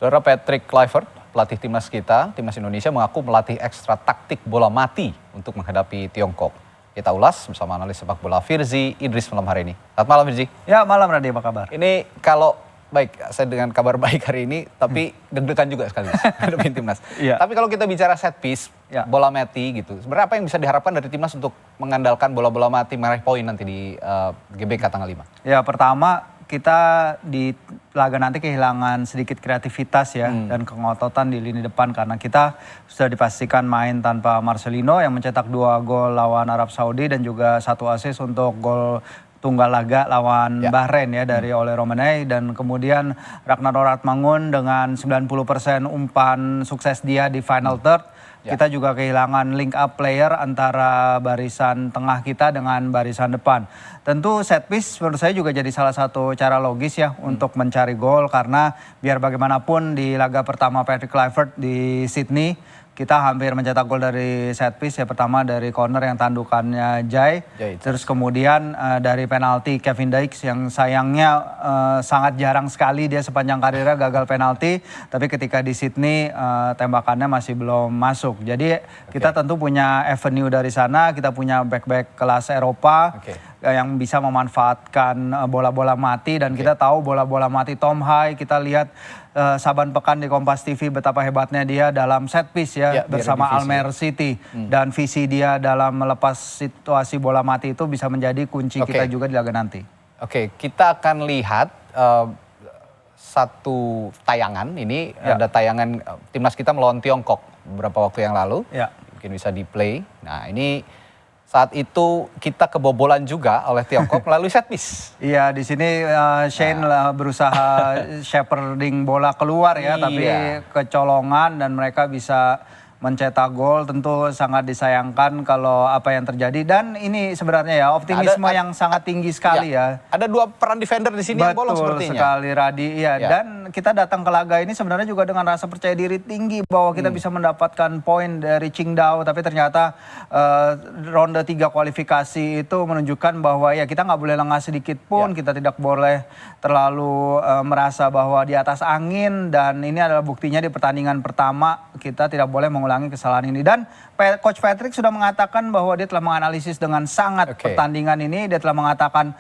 Saudara Patrick Kluivert, pelatih timnas Indonesia mengaku melatih ekstra taktik bola mati untuk menghadapi Tiongkok. Kita ulas bersama analis sepak bola Firzi Idris malam hari ini. Selamat malam Firzi. Ya malam Radhi, apa kabar? Ini kalau baik, saya dengan kabar baik hari ini, tapi deg-degan juga sekaligus hadapin timnas. Iya. Tapi kalau kita bicara set piece, ya, bola mati gitu, sebenarnya apa yang bisa diharapkan dari timnas untuk mengandalkan bola-bola mati meraih poin nanti di GBK tanggal 5? Ya pertama, kita di laga nanti kehilangan sedikit kreativitas ya dan kengototan di lini depan karena kita sudah dipastikan main tanpa Marcelino yang mencetak 2 gol lawan Arab Saudi dan juga 1 assist untuk gol tunggal laga lawan Bahrain ya dari Ole Romanei, dan kemudian Ragnar Oratmangun dengan 90% umpan sukses dia di final third. Kita juga kehilangan link up player antara barisan tengah kita dengan barisan depan. Tentu set piece menurut saya juga jadi salah satu cara logis ya untuk mencari gol, karena biar bagaimanapun di laga pertama Patrick Kluivert di Sydney kita hampir mencetak gol dari set piece ya. Pertama dari corner yang tandukannya Jai. Terus kemudian dari penalti Kevin Dykes yang sayangnya sangat jarang sekali dia sepanjang karirnya gagal penalti. Tapi ketika di Sydney tembakannya masih belum masuk. Jadi kita tentu punya avenue dari sana, kita punya back-back kelas Eropa yang bisa memanfaatkan bola-bola mati, dan kita tahu bola-bola mati Tom Hai, kita lihat saban pekan di Kompas TV betapa hebatnya dia dalam set piece ya bersama Almer City, dan visi dia dalam melepas situasi bola mati itu bisa menjadi kunci kita juga di laga nanti. Kita akan lihat satu tayangan ini, ada tayangan timnas kita melawan Tiongkok beberapa waktu yang lalu, mungkin bisa di play. Nah ini saat itu kita kebobolan juga oleh Tiongkok melalui set piece. Iya, di sini Shane berusaha shepherding bola keluar ya, tapi kecolongan dan mereka bisa mencetak gol. Tentu sangat disayangkan kalau apa yang terjadi, dan ini sebenarnya ya optimisme yang sangat tinggi sekali ya. Ada 2 peran defender di sini yang bolong sepertinya. Betul sekali Radhi, dan kita datang ke laga ini sebenarnya juga dengan rasa percaya diri tinggi bahwa kita bisa mendapatkan poin dari Qingdao, tapi ternyata ronde 3 kualifikasi itu menunjukkan bahwa ya kita nggak boleh lengah sedikit pun, kita tidak boleh terlalu merasa bahwa di atas angin, dan ini adalah buktinya di pertandingan pertama kita tidak boleh mengulangi kesalahan ini. Dan Coach Patrick sudah mengatakan bahwa dia telah menganalisis dengan sangat pertandingan ini. Dia telah mengatakan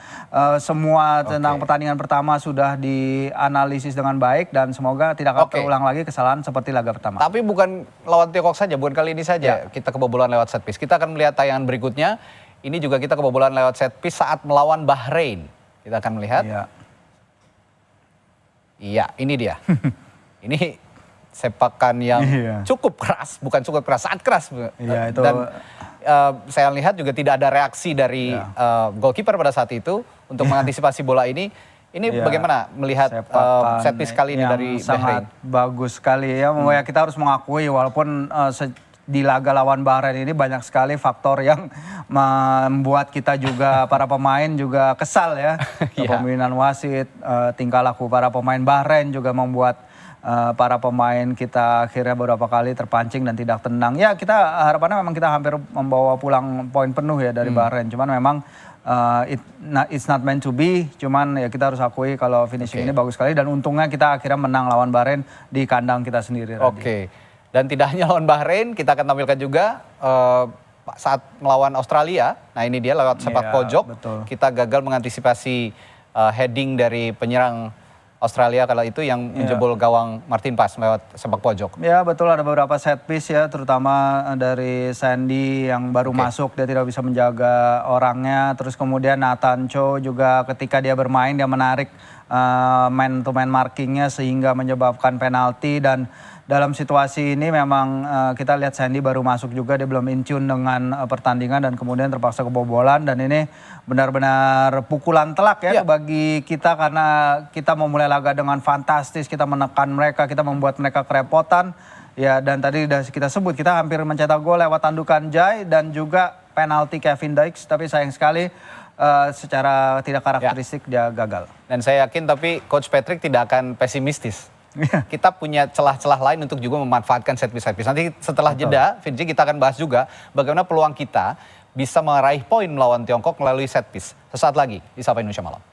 semua tentang pertandingan pertama sudah dianalisis dengan baik, dan semoga tidak akan terulang lagi kesalahan seperti laga pertama. Tapi bukan lawan Tiongkok saja, bukan kali ini saja kita kebobolan lewat set piece. Kita akan melihat tayangan berikutnya. Ini juga kita kebobolan lewat set piece saat melawan Bahrain. Kita akan melihat. Iya, ini dia. Ini sepakan yang cukup keras, bukan cukup keras, sangat keras. Dan saya lihat juga tidak ada reaksi dari goalkeeper pada saat itu untuk mengantisipasi bola ini. Ini bagaimana melihat set piece kali ini dari Bahrain? Sangat bagus sekali ya. Kita harus mengakui walaupun di laga lawan Bahrain ini banyak sekali faktor yang membuat kita juga para pemain juga kesal ya. Kepemimpinan wasit, tingkah laku para pemain Bahrain juga membuat para pemain kita akhirnya beberapa kali terpancing dan tidak tenang. Ya kita harapannya memang kita hampir membawa pulang poin penuh ya dari Bahrain. Cuman memang it's not meant to be. Cuman ya kita harus akui kalau finishing ini bagus sekali, dan untungnya kita akhirnya menang lawan Bahrain di kandang kita sendiri. Dan tidak hanya lawan Bahrain, kita akan tampilkan juga saat melawan Australia. Nah ini dia lewat sepak pojok. Kita gagal mengantisipasi heading dari penyerang Australia kala itu yang menjebol gawang Martin Pas lewat sepak pojok. Ya betul, ada beberapa set piece ya, terutama dari Sandy yang baru masuk, dia tidak bisa menjaga orangnya. Terus kemudian Nathan Cho juga ketika dia bermain, dia menarik man to man markingnya sehingga menyebabkan penalti. Dan dalam situasi ini memang kita lihat Sandy baru masuk juga, dia belum in tune dengan pertandingan dan kemudian terpaksa kebobolan. Dan ini benar-benar pukulan telak ya bagi kita, karena kita memulai laga dengan fantastis, kita menekan mereka, kita membuat mereka kerepotan. Ya, dan tadi sudah kita sebut, kita hampir mencetak gol lewat tandukan Jai dan juga penalti Kevin Dykes, tapi sayang sekali secara tidak karakteristik dia gagal. Dan saya yakin tapi Coach Patrick tidak akan pesimistis. Kita punya celah-celah lain untuk juga memanfaatkan set piece. Nanti setelah jeda, Firji, kita akan bahas juga bagaimana peluang kita bisa meraih poin melawan Tiongkok melalui set piece. Sesaat lagi di Sapa Indonesia Malam.